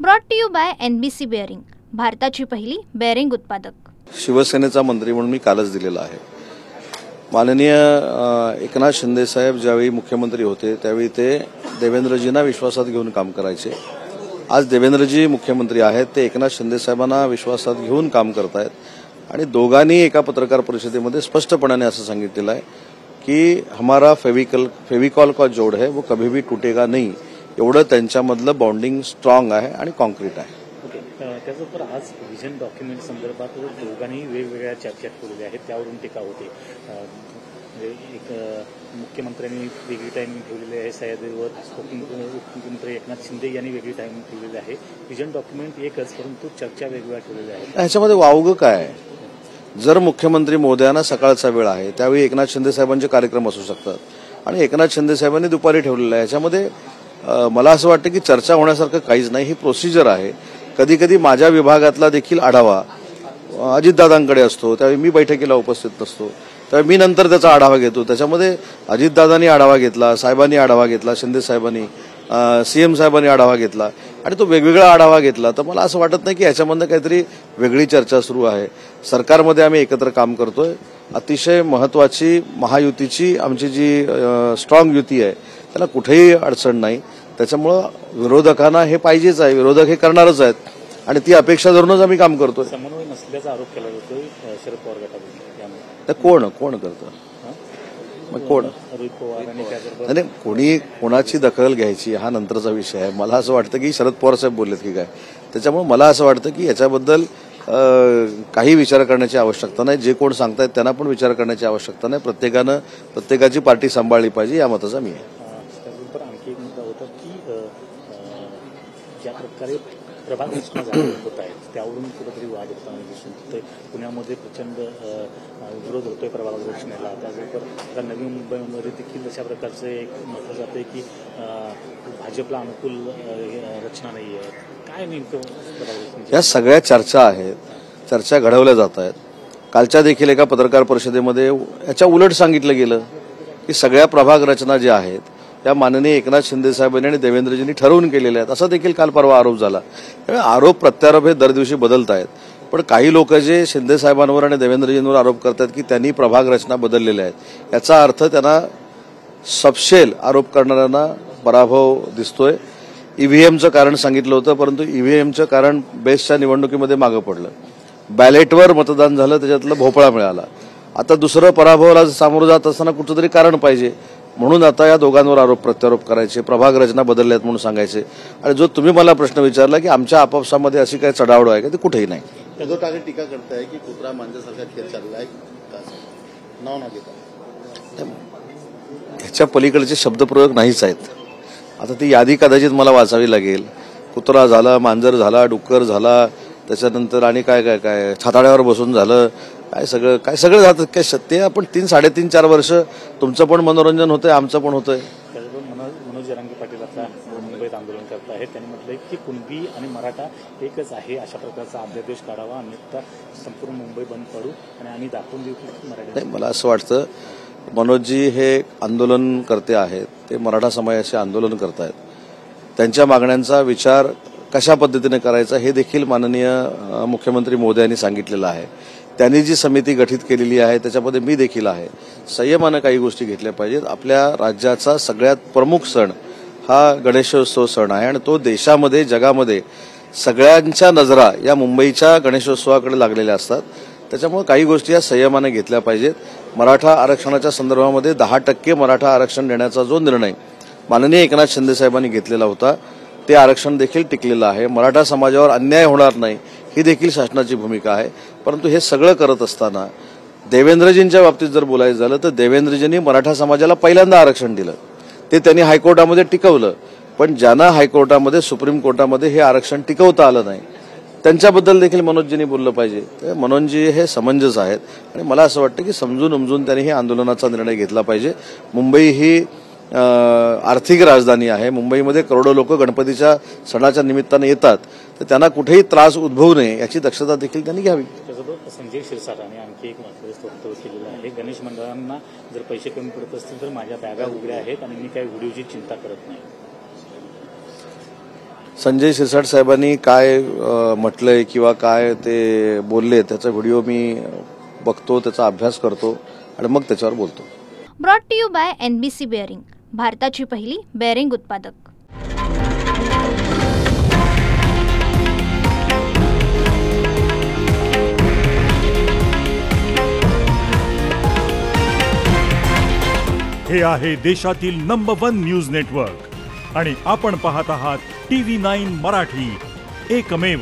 Brought to you by NBC bearing, भारताची पहिली bearing उत्पादक। शिवसेनेचा मंत्री म्हणून मी कालच दिलेला आहे। माननीय एकनाथ शिंदे साहेब ज्यावेळी मुख्यमंत्री होते त्यावेळी ते देवेंद्रजींना विश्वासात घेऊन काम करायचे। आज देवेंद्रजी मुख्यमंत्री आहेत, ते एकनाथ शिंदे साहेबांना विश्वासात घेऊन काम करतायत आणि दोघांनी एका पत्रकार परिषदेमध्ये स्पष्टपणाने असं सांगितलेलं आहे की हमारा फेविकॉल का जोड़ है वो कभी भी टूटेगा नहीं, एवढं त्यांच्यामधलं बॉन्डिंग स्ट्रॉंग आहे आणि कॉन्क्रीट आहे। त्याचबरोबर आज व्हिजन डॉक्युमेंट संदर्भात दोघांनी वेगवेगळ्या चर्चा केलेल्या आहेत, त्यावरून टीका होते। एक मुख्यमंत्र्यांनी वेगळी टाइमिंग ठेवलेली आहे, सह्याद्रीवर उपमुख्यमंत्री एकनाथ शिंदे यांनी वेगळी टाइमिंग ठेवलेली आहे। व्हिजन डॉक्युमेंट एकच, परंतु चर्चा वेगवेगळ्या ठेवलेल्या आहेत। ह्याच्यामध्ये वावगं काय? जर मुख्यमंत्री महोदयांना सकाळचा वेळ आहे त्यावेळी एकनाथ शिंदे साहेबांचे कार्यक्रम असू शकतात आणि एकनाथ शिंदे साहेबांनी दुपारी ठेवलेला आहे। याच्यामध्ये मला असं वाटतं की चर्चा होण्यासारखं काहीच नाही, ही प्रोसिजर आहे। कधी कधी माझ्या विभागातला देखील आढावा अजितदादांकडे असतो, त्यावेळी मी बैठकीला उपस्थित नसतो, त्यावेळी मी नंतर त्याचा आढावा घेतो। त्याच्यामध्ये अजितदादांनी आढावा घेतला, साहेबांनी आढावा घेतला, शिंदे साहेबांनी, CM साहेबांनी आढावा घेतला आणि तो वेगवेगळा आढावा घेतला। तर मला असं वाटत नाही की याच्यामधनं काहीतरी वेगळी चर्चा सुरू आहे। सरकारमध्ये आम्ही एकत्र काम करतोय, अतिशय महत्वाची महायुतीची आमची जी स्ट्रॉंग युती आहे त्याला कुठेही अडचण नाही। त्याच्यामुळं विरोधकांना हे पाहिजेच आहे, विरोधक हे करणारच आहेत आणि ती अपेक्षा धरूनच आम्ही काम करतोय। समन्वय नसल्याचा आरोप केला जातोय शरद पवार गटाकडून, तर कोण करतं? मग कोण? रोहित पवार आणि नाही, कोणी कोणाची दखल घ्यायची हा नंतरचा विषय आहे। मला असं वाटतं की शरद पवार साहेब बोललेत की काय, त्याच्यामुळे मला असं वाटतं की याच्याबद्दल काही विचार करण्याची आवश्यकता नाही। जे कोण सांगतायत त्यांना पण विचार करण्याची आवश्यकता नाही। प्रत्येकानं प्रत्येकाची पार्टी सांभाळली पाहिजे, या मताचा मी आहे। त्याचबरोबर आणखी एक मुद्दा होता की ज्या प्रकारे प्रभाग रचना होत आहेत त्यावरून कुठेतरी वाद होताना दिसून येतोय। पुण्यामध्ये प्रचंड विरोध होतोय प्रभाग रचनेला। त्याचबरोबर आता नवी मुंबईमध्ये देखील अशा प्रकारचं एक म्हटलं जातंय की भाजपला अनुकूल रचना नाही आहे। काय नेमकं प्रभाग? या सगळ्या चर्चा आहेत, चर्चा घडवल्या जात आहेत। कालच्या देखील एका पत्रकार परिषदेमध्ये याच्या उलट सांगितलं गेलं की सगळ्या प्रभाग रचना ज्या आहेत त्या माननीय एकनाथ शिंदे साहेबांनी आणि देवेंद्रजींनी ठरवून केलेल्या आहेत, असा देखील काल परवा आरोप झाला। त्यामुळे आरोप प्रत्यारोप हे दर दिवशी बदलत आहेत, पण काही लोक जे शिंदे साहेबांवर आणि देवेंद्रजींवर आरोप करतात की त्यांनी प्रभाग रचना बदललेल्या आहेत, याचा अर्थ त्यांना सपशेल आरोप करणाऱ्यांना पराभव दिसतोय। EVMचं कारण सांगितलं होतं, परंतु EVMचं कारण बेस्टच्या निवडणुकीमध्ये मागं पडलं, बॅलेटवर मतदान झालं, त्याच्यातलं भोपळा मिळाला। आता दुसरं पराभवाला सामोरं जात असताना कुठंतरी कारण पाहिजे, म्हणून आता या दोघांवर आरोप प्रत्यारोप करायचे, प्रभाग रचना बदलल्यात म्हणून सांगायचे। आणि जो तुम्ही मला प्रश्न विचारला की आमच्या आपापसामध्ये अशी काही चढावड आहे का, ते कुठेही नाही। त्याचं काही टीका करताय की कुत्रा मांजरसारखा खेळ चालला आहे, नाव न घेता ह्याच्या पलीकडचे शब्दप्रयोग नाहीच आहेत। आता ती यादी कदाचित मला वाचावी लागेल। कुत्रा झाला, मांजर झाला, डुक्कर झाला, त्याच्यानंतर आणि काय काय काय छाताड्यावर बसून झालं, काय सगळं जातं काय ते। आपण 3-3.5-4 वर्ष तुमचं पण मनोरंजन होतंय, आमचं पण होतंय। मनोज जरांगे पाटील आता मुंबईत आंदोलन करत आहेत, त्यांनी म्हटलंय की कुणबी आणि मराठा एकच आहे, अशा प्रकारचा अध्यादेश काढावा, अन्यथा संपूर्ण मुंबई बंद पडू आणि आम्ही दाखवून देऊ की मराठा नाही। मला असं वाटतं मनोजजी हे आंदोलन करते आहेत, ते मराठा समाजाचे आंदोलन करतायत, त्यांच्या मागण्यांचा विचार कशा पद्धतीने करायचा हे देखील माननीय मुख्यमंत्री महोदयांनी सांगितलेलं आहे। त्यांनी जी समिती गठीत केलेली आहे त्याच्यामध्ये मी देखील आहे। संयमानं काही गोष्टी घेतल्या पाहिजेत। आपल्या राज्याचा सगळ्यात प्रमुख सण हा गणेशोत्सव सण आहे आणि तो देशामध्ये जगामध्ये सगळ्यांच्या नजरा या मुंबईच्या गणेशोत्सवाकडे लागलेल्या असतात। त्याच्यामुळे काही गोष्टी या संयमाने घेतल्या पाहिजेत। मराठा आरक्षणाच्या संदर्भामध्ये 10% मराठा आरक्षण देण्याचा जो निर्णय माननीय एकनाथ शिंदे साहेबांनी घेतलेला होता ते आरक्षण देखील टिकलेलं आहे। मराठा समाजावर अन्याय होणार नाही ही देखील शासनाची भूमिका आहे। परंतु हे सगळं करत असताना देवेंद्रजींच्या बाबतीत जर बोलायचं झालं तर देवेंद्रजींनी मराठा समाजाला पहिल्यांदा आरक्षण दिलं, ते त्यांनी हायकोर्टामध्ये टिकवलं, पण ज्यांना हायकोर्टामध्ये सुप्रीम कोर्टामध्ये हे आरक्षण टिकवता आलं नाही त्यांच्याबद्दल देखील मनोजजींनी बोललं पाहिजे। मनोजजी हे समंजस आहेत आणि मला असं वाटतं की समजून उमजून त्यांनी हे आंदोलनाचा निर्णय घेतला पाहिजे। मुंबई ही आर्थिक राजधानी आहे, मुंबईमध्ये करोडो लोक गणपतीच्या सणाच्या निमित्ताने येतात, तर त्यांना कुठेही त्रास उद्भवू नये याची दक्षता देखील त्यांनी घ्यावी। संजय क्षीरसागरांनी आणखी एक महत्त्वाचं वक्तव्य केलेलं आहे, गणेश मंडळांना जर पैसे कमी पडत असतील तर माझ्या बॅगा उघड्या आहेत आणि मी काही व्हिडिओची चिंता करत नाही। संजय शिरसाट साहेबांनी काय म्हटलंय किंवा काय ते बोलले त्याचा व्हिडिओ मी बघतो, त्याचा अभ्यास करतो आणि मग त्याच्यावर बोलतो. Brought to you by NBC bearing, भारताची पहिली बेअरिंग उत्पादक. हे आहे देशातील नंबर 1 न्यूज नेटवर्क आणि आपण पाहत आहात TV9 मराठी, एकमेव.